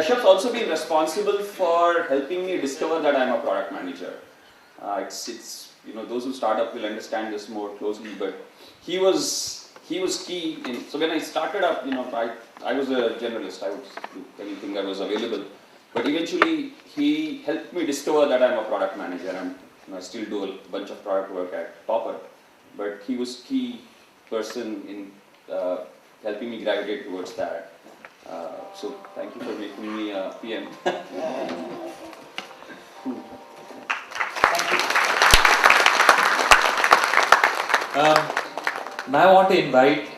Kashyap's also been responsible for helping me discover that I'm a product manager. It's those who start up will understand this more closely, but he was key in. So when I started up, I was a generalist. I would do anything that was available, but eventually he helped me discover that I'm a product manager, and I still do a bunch of product work at Topper, but he was key person in helping me gravitate towards that. So thank you for making me a PM. Now I want to invite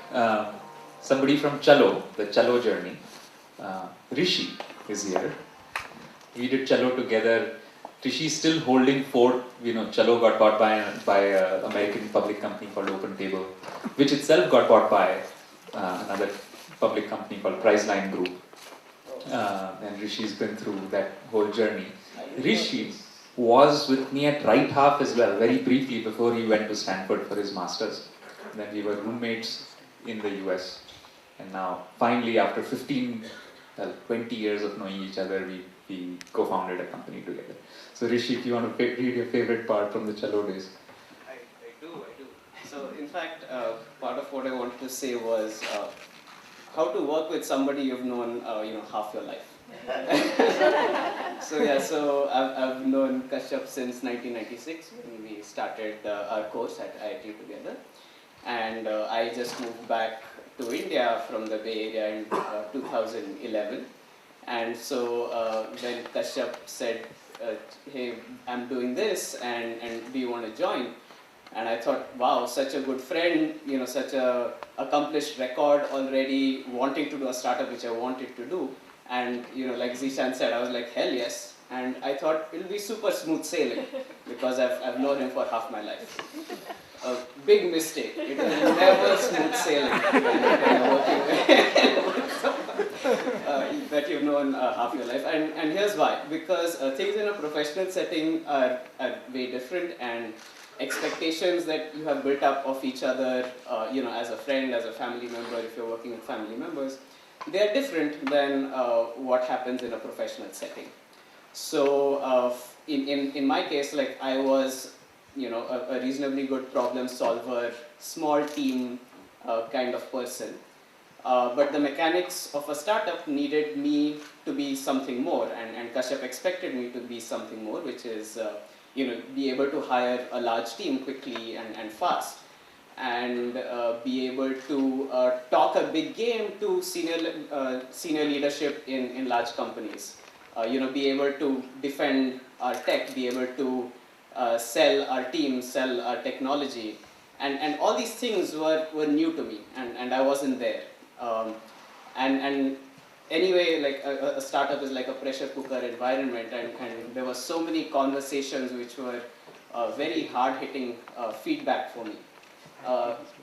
somebody from Chalo, the Chalo journey. Rishi is here. We did Chalo together. Rishi is still holding fort. Chalo got bought by an American public company called Open Table, which itself got bought by another public company called Priceline Group. And Rishi's been through that whole journey. Rishi was with me at Right Half as well, very briefly before he went to Stanford for his master's. Then we were roommates in the US. And now, finally, after 20 years of knowing each other, we co-founded a company together. So Rishi, if you want to read your favorite part from the Chalo days. I do. So in fact, part of what I wanted to say was how to work with somebody you've known, half your life. So I've known Kashyap since 1996 when we started our course at IIT together, and I just moved back to India from the Bay Area in 2011. And so when Kashyap said, "Hey, I'm doing this, and do you want to join?" And I thought, wow, such a good friend, such a accomplished record already, wanting to do a startup which I wanted to do. And like Zishan said, I was like, hell yes. And I thought it'll be super smooth sailing because I've known him for half my life. A big mistake. It will never smooth sailing when you're working with someone that you've known half your life. And here's why. Because things in a professional setting are way different, and expectations that you have built up of each other, as a friend, as a family member, if you're working with family members, they are different than what happens in a professional setting. So in my case, like I was, a reasonably good problem solver, small team kind of person. But the mechanics of a startup needed me to be something more, and Kashyap expected me to be something more, which is be able to hire a large team quickly and fast, and be able to talk a big game to senior leadership in large companies. Be able to defend our tech, be able to sell our team, sell our technology, and all these things were new to me, and I wasn't there. And anyway, like a startup is like a pressure cooker environment, and there were so many conversations which were very hard-hitting feedback for me.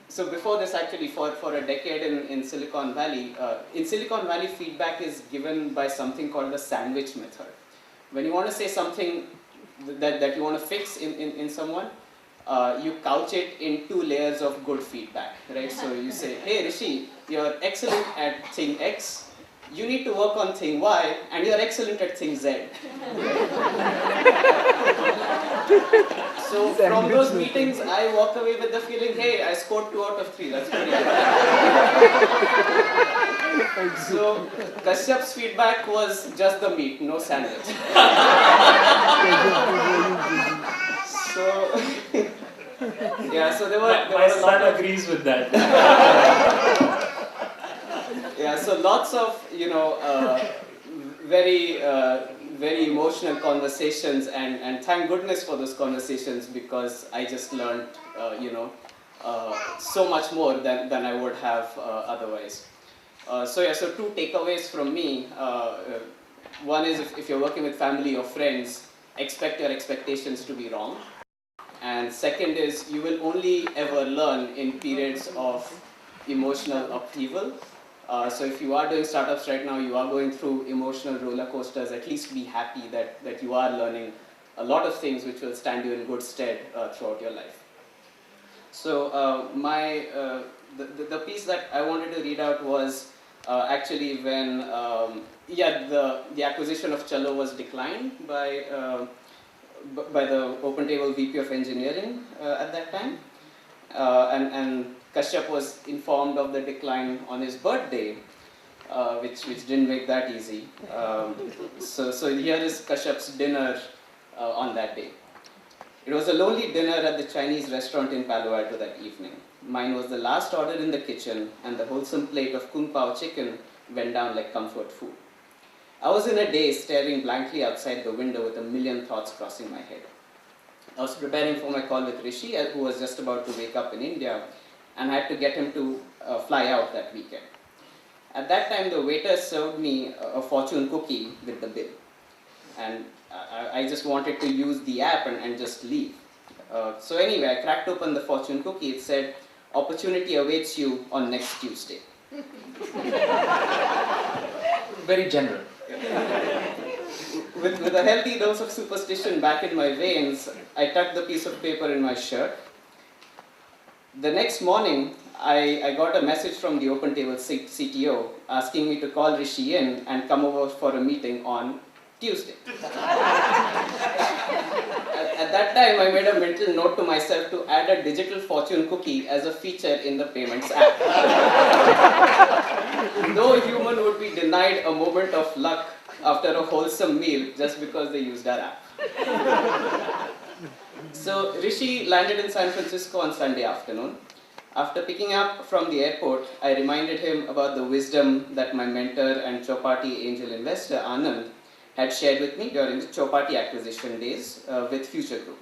So before this, actually, for a decade in Silicon Valley, feedback is given by something called the sandwich method. When you want to say something that you want to fix in someone, you couch it in 2 layers of good feedback, right? So you say, hey Rishi, you're excellent at thing X, you need to work on thing Y, and you're excellent at thing Z. So from those meetings, I walk away with the feeling, hey, I scored 2 out of 3, that's pretty good. So Kashyap's feedback was just the meat, no sandwich. So yeah, so there were My son agrees with that. Yeah, so lots of very emotional conversations, and thank goodness for those conversations, because I just learned so much more than I would have otherwise. So 2 takeaways from me. One is if you're working with family or friends, expect your expectations to be wrong. And second is you will only ever learn in periods of emotional upheaval. So if you are doing startups right now, you are going through emotional roller coasters, at least be happy that you are learning a lot of things which will stand you in good stead throughout your life. So the piece that I wanted to read out was Actually, when the acquisition of Chalo was declined by the OpenTable VP of Engineering at that time, and Kashyap was informed of the decline on his birthday, which didn't make that easy. So here is Kashyap's dinner on that day. It was a lonely dinner at the Chinese restaurant in Palo Alto that evening. Mine was the last order in the kitchen, and the wholesome plate of kung pao chicken went down like comfort food. I was in a daze, staring blankly outside the window with a million thoughts crossing my head. I was preparing for my call with Rishi, who was just about to wake up in India, and I had to get him to fly out that weekend. At that time, the waiter served me a fortune cookie with the bill, and I just wanted to use the app and just leave. So anyway, I cracked open the fortune cookie. It said, "Opportunity awaits you on next Tuesday." Very general. With a healthy dose of superstition back in my veins, I tucked the piece of paper in my shirt. The next morning, I got a message from the OpenTable CTO asking me to call Rishi in and come over for a meeting on Tuesday. At that time, I made a mental note to myself to add a digital fortune cookie as a feature in the payments app. No human would be denied a moment of luck after a wholesome meal just because they used our app. So Rishi landed in San Francisco on Sunday afternoon. After picking up from the airport, I reminded him about the wisdom that my mentor and Chopati angel investor Anand had shared with me during the Chopati acquisition days with Future Group.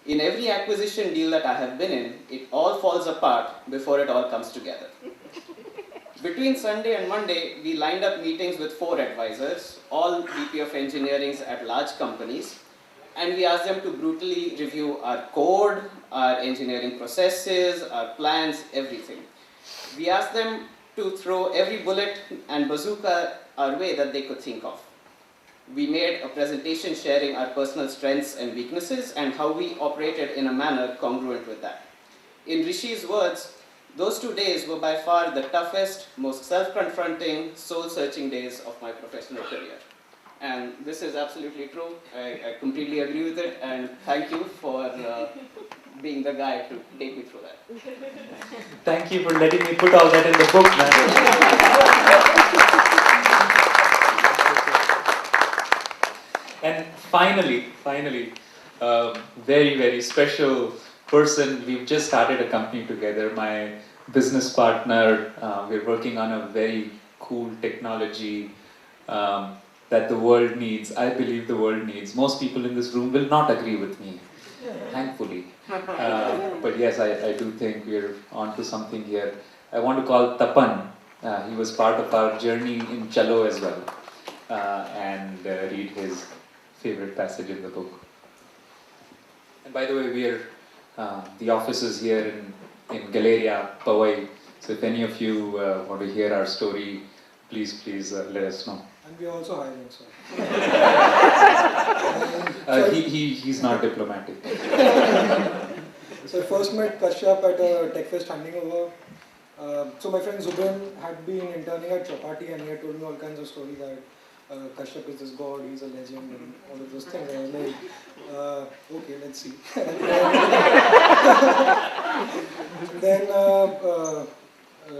In every acquisition deal that I have been in, it all falls apart before it all comes together. Between Sunday and Monday, we lined up meetings with 4 advisors, all VP of Engineerings at large companies, and we asked them to brutally review our code, our engineering processes, our plans, everything. We asked them to throw every bullet and bazooka our way that they could think of. We made a presentation sharing our personal strengths and weaknesses and how we operated in a manner congruent with that. In Rishi's words, those 2 days were by far the toughest, most self-confronting, soul-searching days of my professional career. And this is absolutely true. I completely agree with it, and thank you for being the guy to take me through that. Thank you for letting me put all that in the book, man. And finally, very, very special person. We've just started a company together. My business partner, we're working on a very cool technology that the world needs. I believe the world needs. Most people in this room will not agree with me, thankfully. But yes, I do think we're onto something here. I want to call Tapan. He was part of our journey in Chalo as well. And read his favorite passage in the book. And by the way, the office is here in Galleria, Powai. So if any of you want to hear our story, please let us know. And we are also hiring, so. He's not diplomatic. So I first met Kashyap at a tech fest handing over. So my friend Zubin had been interning at Chopati and he had told me all kinds of stories that Kashyap is this god, he's a legend and all of those things. And I was like, okay, let's see.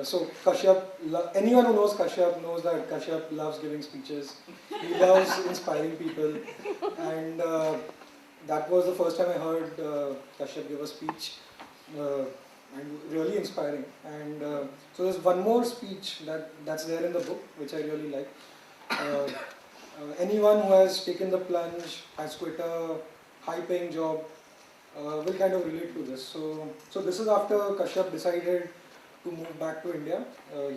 So Kashyap, anyone who knows Kashyap knows that Kashyap loves giving speeches. He loves inspiring people, and that was the first time I heard Kashyap give a speech, and really inspiring. And so there's one more speech that's there in the book, which I really like. Anyone who has taken the plunge, has quit a high-paying job, will kind of relate to this. So this is after Kashyap decided to move back to India.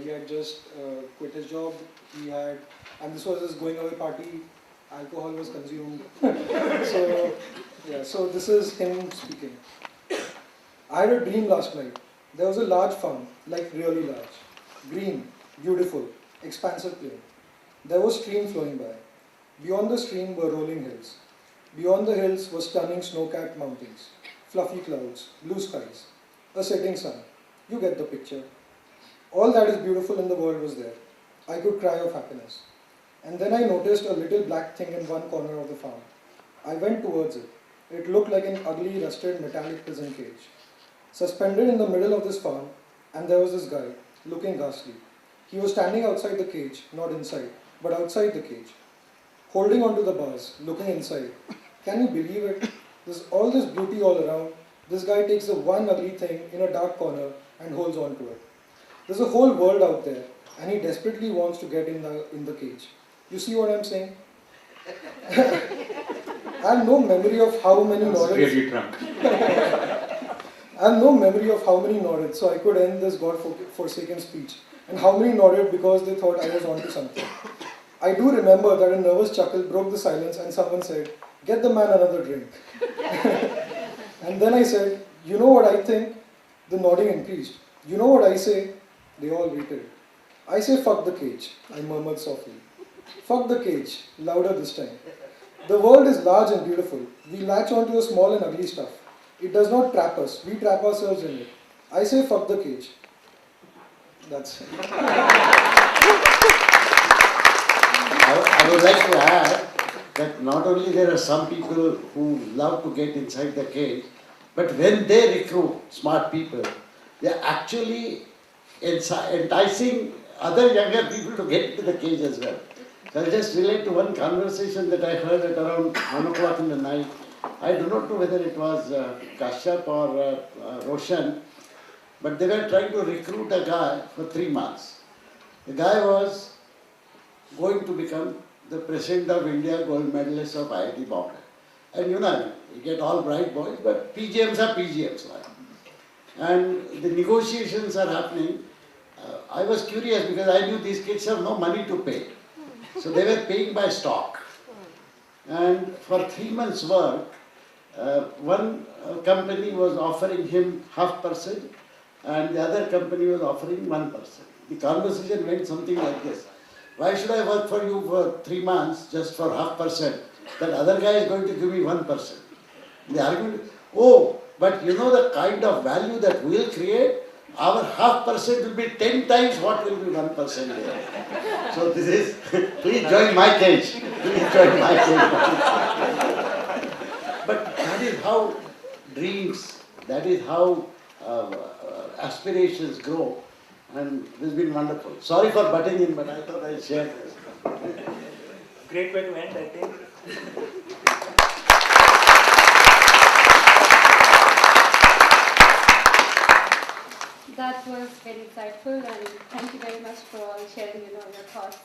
He had just quit his job. And this was his going away party. Alcohol was consumed. So this is him speaking. I had a dream last night. There was a large farm, like really large, green, beautiful, expansive plain. There was stream flowing by. Beyond the stream were rolling hills. Beyond the hills were stunning snow-capped mountains, fluffy clouds, blue skies, a setting sun. You get the picture. All that is beautiful in the world was there. I could cry of happiness. And then I noticed a little black thing in one corner of the farm. I went towards it. It looked like an ugly, rusted metallic prison cage. Suspended in the middle of this farm, and there was this guy, looking ghastly. He was standing outside the cage, not inside, but outside the cage, holding onto the bars, looking inside. Can you believe it? There's all this beauty all around. This guy takes the one ugly thing in a dark corner and holds on to it. There's a whole world out there, and he desperately wants to get in the cage. You see what I'm saying? I have no memory of how many nodded. Really drunk. I have no memory of how many nodded, so I could end this God-forsaken speech. And how many nodded because they thought I was onto something. I do remember that a nervous chuckle broke the silence and someone said, "Get the man another drink." And then I said, "You know what I think?" The nodding increased. "You know what I say?" They all waited. "I say fuck the cage," I murmured softly. "Fuck the cage," louder this time. "The world is large and beautiful. We latch onto the small and ugly stuff. It does not trap us. We trap ourselves in it. I say fuck the cage." That's it. I would like to add that not only there are some people who love to get inside the cage, but when they recruit smart people, they are actually enticing other younger people to get into the cage as well. So I'll just relate to one conversation that I heard at around 1 o'clock in the night. I do not know whether it was Kashyap or Roshan, but they were trying to recruit a guy for 3 months. The guy was going to become the President of India gold medalist of IIT Bombay. And you know, you get all bright boys, but PGMs are PGMs. Right? And the negotiations are happening. I was curious because I knew these kids have no money to pay. So they were paying by stock. And for 3 months' work, one company was offering him 0.5% and the other company was offering 1%. The conversation went something like this. Why should I work for you for 3 months just for 0.5%? That other guy is going to give me 1%. The argument is, oh, but you know the kind of value that we'll create? Our 0.5% will be 10 times what will be 1% there. So this is, please join my cage. Please join my cage. But that is how dreams, that is how aspirations grow. And this has been wonderful. Sorry for butting in, but I thought I'd share this. Great way to end, I think. That was very insightful, and thank you very much for all sharing your thoughts.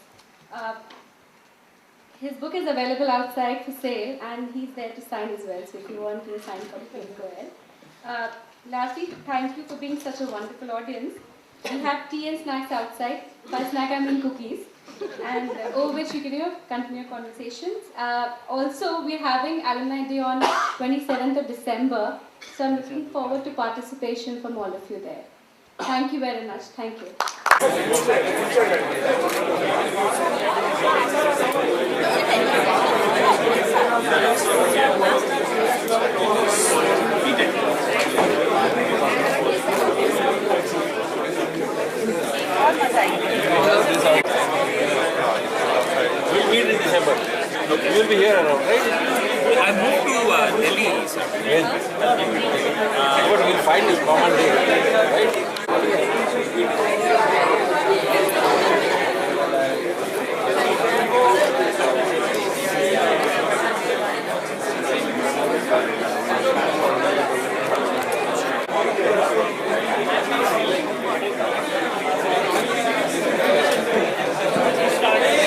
His book is available outside for sale, and he's there to sign as well. So if you want to sign copy, go ahead. Lastly, thank you for being such a wonderful audience. We have tea and snacks outside. By snack, I mean cookies, and over which you can continue conversations. Also, we're having Alumni Day on 27th of December, so I'm looking forward to participation from all of you there. Thank you very much. Thank you. We'll meet in December. Okay. You will be here around, right? I moved to Delhi. When? But we'll find this common day, right? Saturday,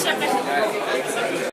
Kashyap.